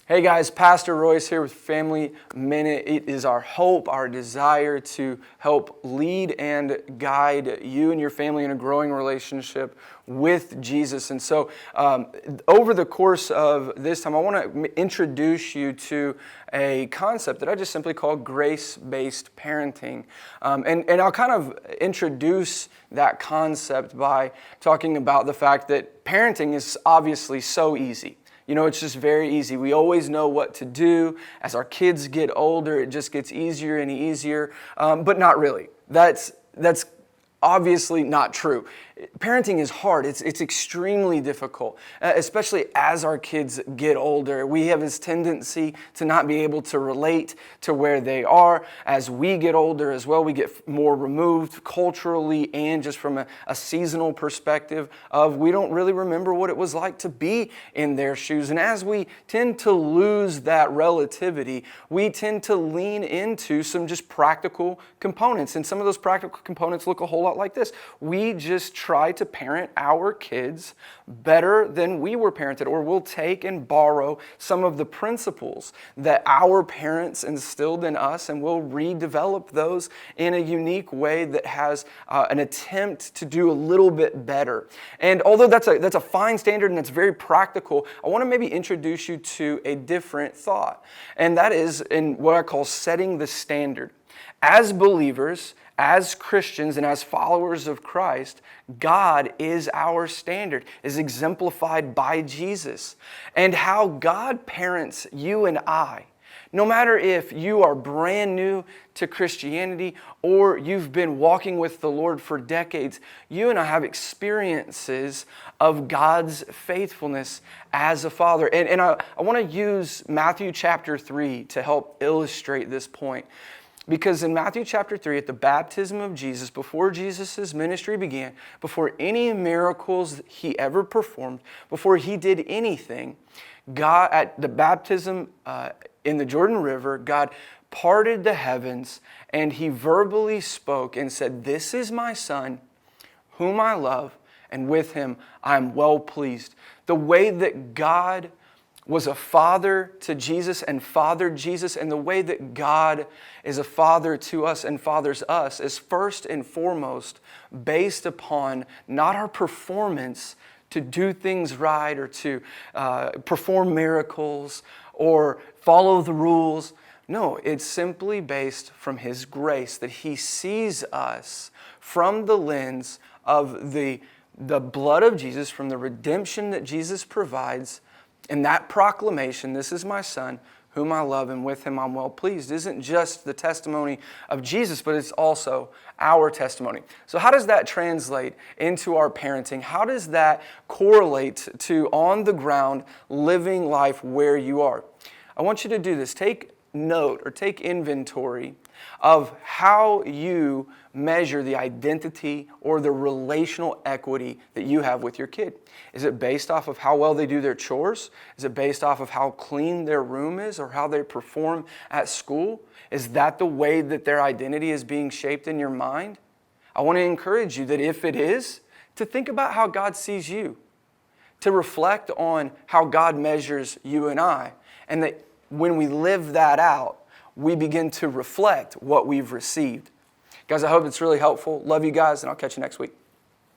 Hey guys, Pastor Royce here with Family Minute. It is our hope, our desire to help lead and guide you and your family in a growing relationship with Jesus. And so over the course of this time, I want to introduce you to a concept that I just simply call grace-based parenting. And I'll kind of introduce that concept by talking about the fact that parenting is obviously so easy. You know, it's just very easy. We always know what to do. As our kids get older, it just gets easier and easier, but not really. That's obviously not true. Parenting is hard. It's extremely difficult, especially as our kids get older. We have this tendency to not be able to relate to where they are. As we get older as well, we get more removed culturally and just from a seasonal perspective of we don't really remember what it was like to be in their shoes. And as we tend to lose that relativity, we tend to lean into some just practical components. And some of those practical components look a whole lot like this. We just try to parent our kids better than we were parented, or we'll take and borrow some of the principles that our parents instilled in us, and we'll redevelop those in a unique way that has an attempt to do a little bit better. And although that's a fine standard and it's very practical, I want to maybe introduce you to a different thought, and that is in what I call setting the standard. As believers, as Christians, and as followers of Christ, God is our standard, is exemplified by Jesus. And how God parents you and I, no matter if you are brand new to Christianity or you've been walking with the Lord for decades, you and I have experiences of God's faithfulness as a father. And I want to use Matthew chapter 3 to help illustrate this point. Because in Matthew chapter 3, at the baptism of Jesus, before Jesus' ministry began, before any miracles he ever performed, before he did anything, God, at the baptism in the Jordan River, God parted the heavens and he verbally spoke and said, "This is my son, whom I love, and with him I am well pleased." The way that God was a father to Jesus and fathered Jesus, and the way that God is a father to us and fathers us is first and foremost based upon not our performance to do things right or to perform miracles or follow the rules. No, it's simply based from His grace, that He sees us from the lens of the blood of Jesus, from the redemption that Jesus provides. And that proclamation, "This is my son, whom I love, and with him I'm well pleased," isn't just the testimony of Jesus, but it's also our testimony. So how does that translate into our parenting? How does that correlate to on the ground living life where you are? I want you to do this. Take note or take inventory of how you measure the identity or the relational equity that you have with your kid. Is it based off of how well they do their chores? Is it based off of how clean their room is or how they perform at school? Is that the way that their identity is being shaped in your mind? I want to encourage you that if it is, to think about how God sees you, to reflect on how God measures you and I, and that when we live that out, we begin to reflect what we've received. Guys, I hope it's really helpful. Love you guys, and I'll catch you next week.